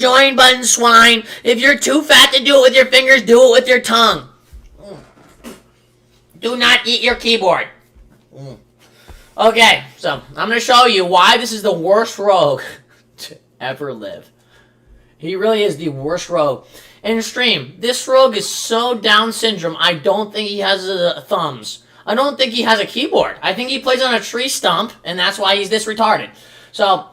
Join button, swine. If you're too fat to do it with your fingers, do it with your tongue. Do not eat your keyboard. Okay, so I'm going to show you why this is the worst rogue to ever live. He really is the worst rogue. In stream, this rogue is so Down syndrome, I don't think he has thumbs. I don't think he has a keyboard. I think he plays on a tree stump, and that's why he's this retarded. So,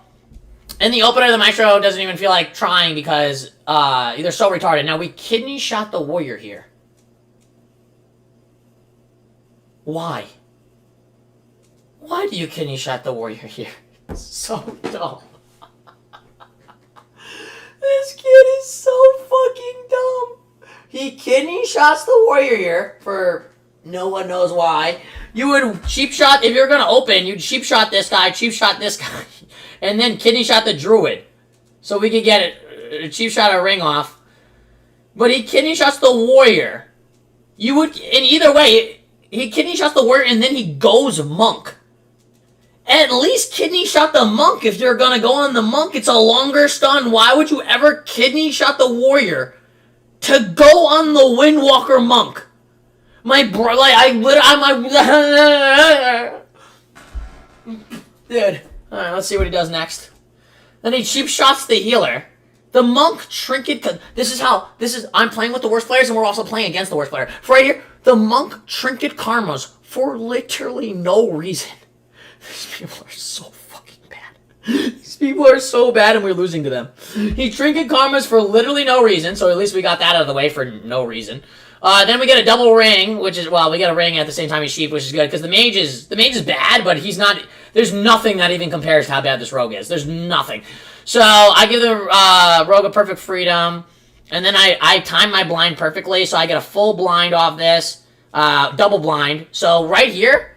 in the opener, the Maestro doesn't even feel like trying because they're so retarded. Now, we kidney shot the warrior here. Why? Why do you kidney shot the warrior here? It's so dumb. This kid is so fucking dumb. He kidney shots the warrior here for no one knows why. You would cheap shot, if you're going to open, you'd cheap shot this guy, cheap shot this guy, and then kidney shot the druid. So we could get it, cheap shot a ring off. But he kidney shots the warrior. You would, in either way, he kidney shots the warrior and then he goes monk. At least kidney shot the monk if you're going to go on the monk. It's a longer stun. Why would you ever kidney shot the warrior to go on the Windwalker monk? My bro, like, I'm dude. Alright, let's see what he does next. Then he cheap shots the healer. The monk trinket, I'm playing with the worst players and we're also playing against the worst player. For right here, the monk trinket karmas for literally no reason. These people are so fucking bad. These people are so bad and we're losing to them. He trinket karmas for literally no reason, so at least we got that out of the way for no reason. Then we get a double ring, which is, well, we get a ring at the same time he's sheep, which is good, because the mage is bad, but he's not, there's nothing that even compares to how bad this rogue is. There's nothing. So, I give the rogue a perfect freedom, and then I time my blind perfectly, so I get a full blind off this, double blind. So, right here,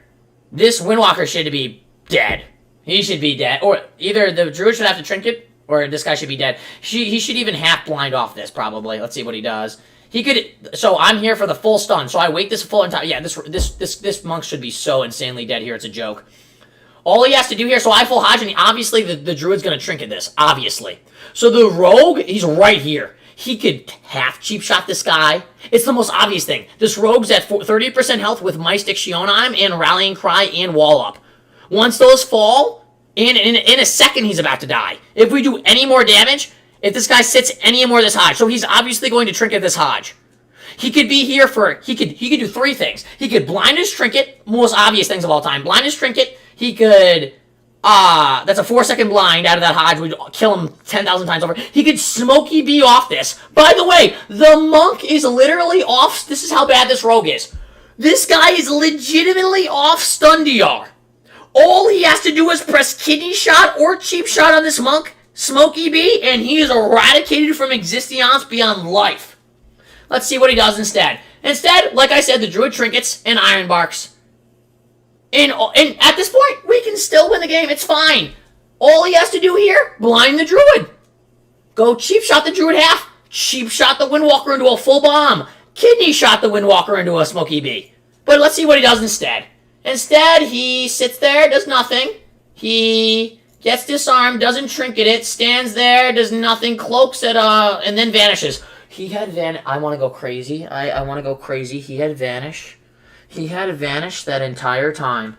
this Windwalker should be dead. He should be dead. Or either the druid should have to trinket, or this guy should be dead. He should even half blind off this, probably. Let's see what he does. He could, so I'm here for the full stun, so I wait this full entire, yeah, this monk should be so insanely dead here, it's a joke. All he has to do here, so I full Hodge, and obviously the druid's gonna trinket this, obviously. So the rogue, he's right here. He could half cheap shot this guy. It's the most obvious thing. This rogue's at 30% health with Mystic Shiona on him, and Rallying Cry, and Wall Up. Once those fall, in a second he's about to die. If we do any more damage, if this guy sits any more of this Hodge, so he's obviously going to trinket this Hodge. He could be here for, he could do three things. He could blind his trinket, most obvious things of all time. Blind his trinket, he could, that's a 4-second blind out of that Hodge, would kill him 10,000 times over. He could Smokey B off this. By the way, the monk is literally off, this is how bad this rogue is. This guy is legitimately off stun DR. All he has to do is press kidney shot or cheap shot on this monk, Smokey B, and he is eradicated from existence beyond life. Let's see what he does instead. Instead, like I said, the druid trinkets and iron barks. And at this point, we can still win the game. It's fine. All he has to do here, blind the druid. Go cheap shot the druid half. Cheap shot the Windwalker into a full bomb. Kidney shot the Windwalker into a Smokey B. But let's see what he does instead. Instead, he sits there, does nothing. He gets disarmed, doesn't trinket it, stands there, does nothing, cloaks it, and then vanishes. He had I want to go crazy. I want to go crazy. He had vanished. He had vanished that entire time.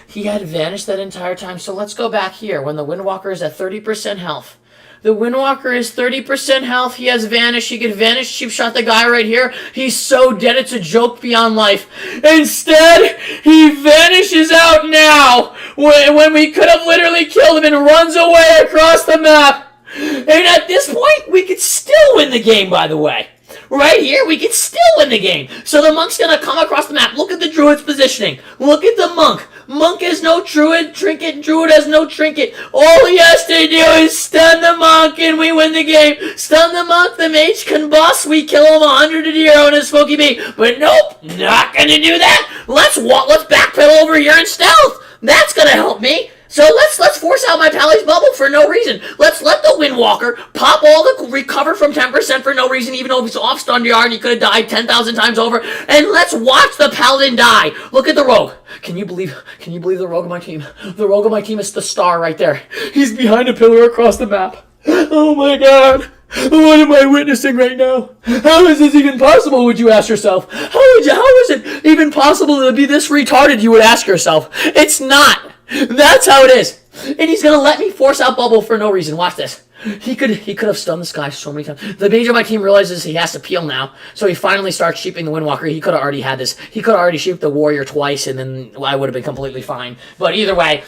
He had vanished that entire time. So let's go back here when the Windwalker is at 30% health. The Windwalker is 30% health. He has vanished. He could vanish. Cheap shot the guy right here. He's so dead it's a joke beyond life. Instead, he vanishes out now when we could have literally killed him and runs away across the map. And at this point, we could still win the game, by the way. Right here, we could still win the game. So the monk's going to come across the map. Look at the druid's positioning. Look at the monk. Monk has no druid trinket. Druid has no trinket. All he has to do is stun the monk and we win the game. Stun the monk, the mage can bust. We kill him 100 to 0 in a Smokey B. But nope, not going to do that. Let's backpedal over here in stealth. That's going to help me. So let's force out my Pally's bubble for no reason. Let's let the Windwalker pop all the recover from 10% for no reason, even though he's off stun yard and he could have died 10,000 times over. And let's watch the Paladin die. Look at the rogue. Can you believe the rogue of my team? The rogue of my team is the star right there. He's behind a pillar across the map. Oh my god. What am I witnessing right now? How is this even possible, would you ask yourself? How is it even possible to be this retarded, you would ask yourself? It's not. That's how it is. And he's going to let me force out bubble for no reason. Watch this. He could have stunned this guy so many times. The mage on my team realizes he has to peel now, so he finally starts sheeping the Windwalker. He could have already had this. He could have already sheeped the Warrior twice, and then I would have been completely fine. But either way,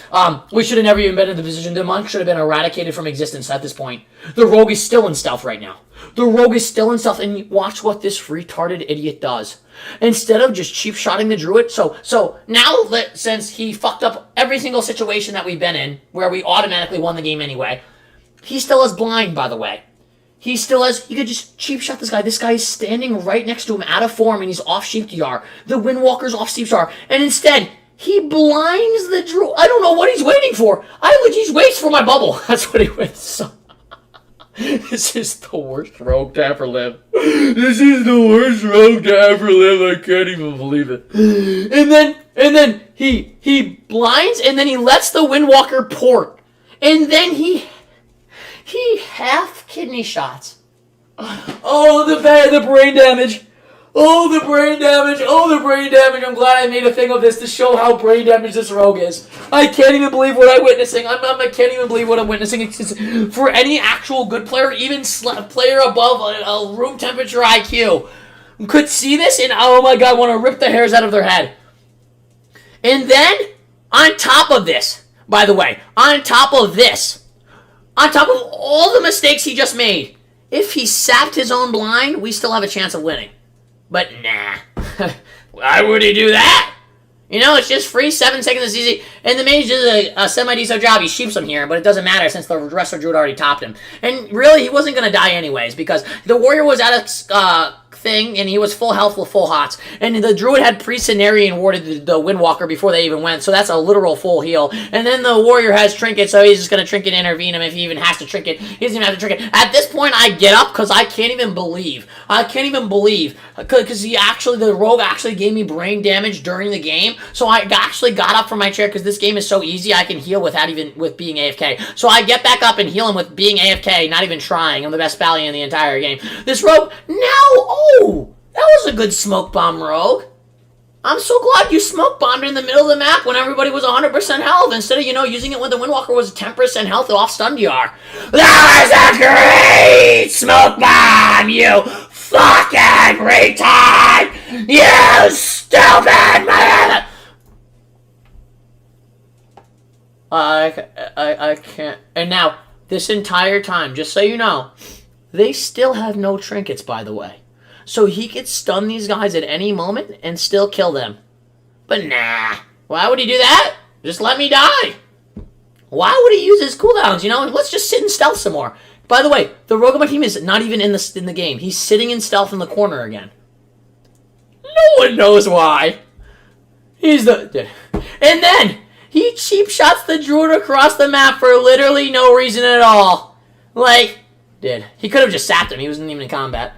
we should have never even been in the position. The Monk should have been eradicated from existence at this point. The Rogue is still in stealth right now. The Rogue is still in stealth, and watch what this retarded idiot does. Instead of just cheap shotting the Druid, so now that since he fucked up every single situation that we've been in, where we automatically won the game anyway, he still has blind, by the way. He still has, you could just cheap shot this guy. This guy is standing right next to him out of form, and he's off Sheep DR. The Windwalker's off Sheep DR, and instead, he blinds the Druid. I don't know what he's waiting for. He waits for my bubble. That's what he waits. So, this is the worst rogue to ever live. This is the worst rogue to ever live. I can't even believe it. And then he blinds, and then he lets the Windwalker port. And then he half kidney shots. Oh, the brain damage. Oh, the brain damage. Oh, the brain damage. I'm glad I made a thing of this to show how brain damaged this rogue is. I can't even believe what I'm witnessing. I can't even believe what I'm witnessing. It's, for any actual good player, even player above a room temperature IQ, could see this and, oh my god, want to rip the hairs out of their head. And then, on top of this, by the way, on top of all the mistakes he just made, if he sapped his own blind, we still have a chance of winning. But nah. Why would he do that? You know, it's just free, 7 seconds is easy. And the mage does a semi-decent job. He sheeps him here, but it doesn't matter since the rest of Druid already topped him. And really, he wasn't going to die anyways, because the Warrior was at a thing, and he was full health with full hots. And the Druid had pre-Cenarian warded the Windwalker before they even went, so that's a literal full heal. And then the Warrior has Trinket, so he's just going to Trinket intervene him if he even has to Trinket. He doesn't even have to Trinket. At this point, I get up, because I can't even believe, because the Rogue actually gave me brain damage during the game, so I actually got up from my chair, because this game is so easy, I can heal with being AFK. So I get back up and heal him with being AFK, not even trying. I'm the best Valiant in the entire game. This Rogue, oh, that was a good smoke bomb, Rogue. I'm so glad you smoke bombed in the middle of the map when everybody was 100% health, instead of, using it when the Windwalker was 10% health off stun DR. That was a great smoke bomb, you fucking retard! You stupid man! I can't. And now, this entire time, just so you know, they still have no trinkets, by the way. So he could stun these guys at any moment and still kill them. But nah. Why would he do that? Just let me die. Why would he use his cooldowns, Let's just sit in stealth some more. By the way, the Rogue on my team is not even in the game. He's sitting in stealth in the corner again. No one knows why. And then, he cheap shots the Druid across the map for literally no reason at all. He could have just sapped him. He wasn't even in combat.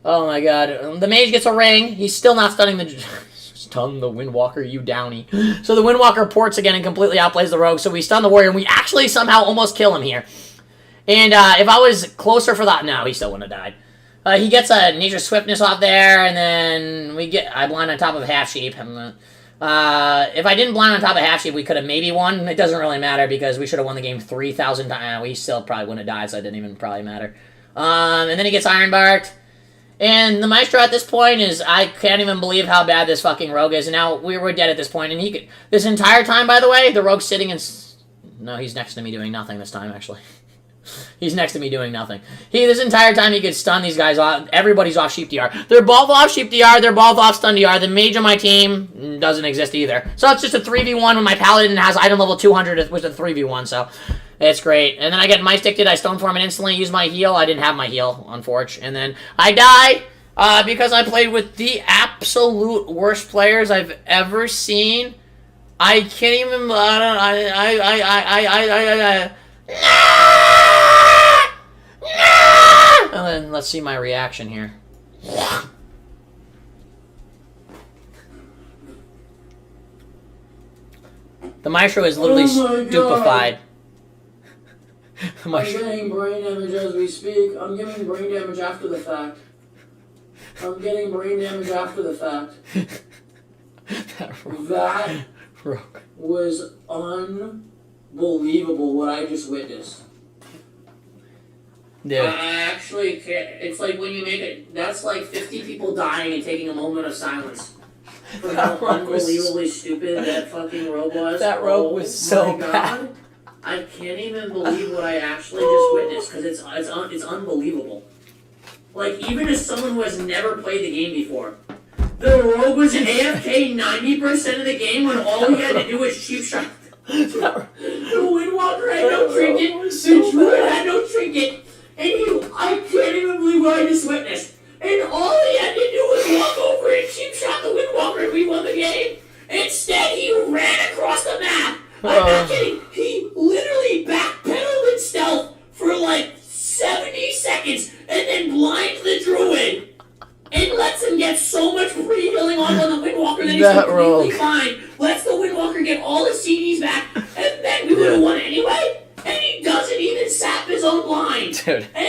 Oh my god. The mage gets a ring. He's still not stunning the... Stun the Windwalker, you downy. So the Windwalker ports again and completely outplays the Rogue. So we stun the Warrior, and we actually somehow almost kill him here. And if I was closer for that... No, he still wouldn't have died. He gets a Nature Swiftness off there, and then I blind on top of Half Sheep. If I didn't blind on top of Half Sheep, we could have maybe won. It doesn't really matter, because we should have won the game 3,000 times. We still probably wouldn't have died, so it didn't even probably matter. And then he gets Iron Barked. And the Maestro at this point is, I can't even believe how bad this fucking Rogue is. And now we're dead at this point. And he could, this entire time, by the way, the Rogue's sitting and... No, he's next to me doing nothing this time, actually. He's next to me doing nothing. This entire time he could stun these guys off. Everybody's off Sheep DR. They're both off Sheep DR. They're both off stun DR. The mage on my team doesn't exist either. So it's just a 3v1 when my Paladin has item level 200, which is a 3v1, so... It's great. And then I get Mice Dicted, I Stone Form and instantly use my heal. I didn't have my heal, unfortunately. And then I die because I played with the absolute worst players I've ever seen. I can't even... And then let's see my reaction here. The Maestro is literally stupefied. My I'm getting brain damage as we speak. I'm getting brain damage after the fact. I'm getting brain damage after the fact. That was unbelievable what I just witnessed. Yeah. I actually can't. It's like when you make it. That's like 50 people dying and taking a moment of silence for how unbelievably stupid that fucking rogue was. That rogue was so bad. God, I can't even believe what I actually just witnessed because it's unbelievable. Like even as someone who has never played the game before, the rogue was AFK 90% of the game when all he had to do was cheap shot. The Windwalker had no trinket. The Druid had no trinket. And I can't even believe what I just witnessed. And all he had to do was walk over and cheap shot the Windwalker and we won the game. Instead, he ran across the map. I'm not kidding. He literally backpedaled in stealth for like 70 seconds and then blinds the Druid. And lets him get so much free healing on the Windwalker that he's completely fine. Lets the Windwalker get all the CDs back. And then we would have won anyway. And he doesn't even sap his own blind. Dude. And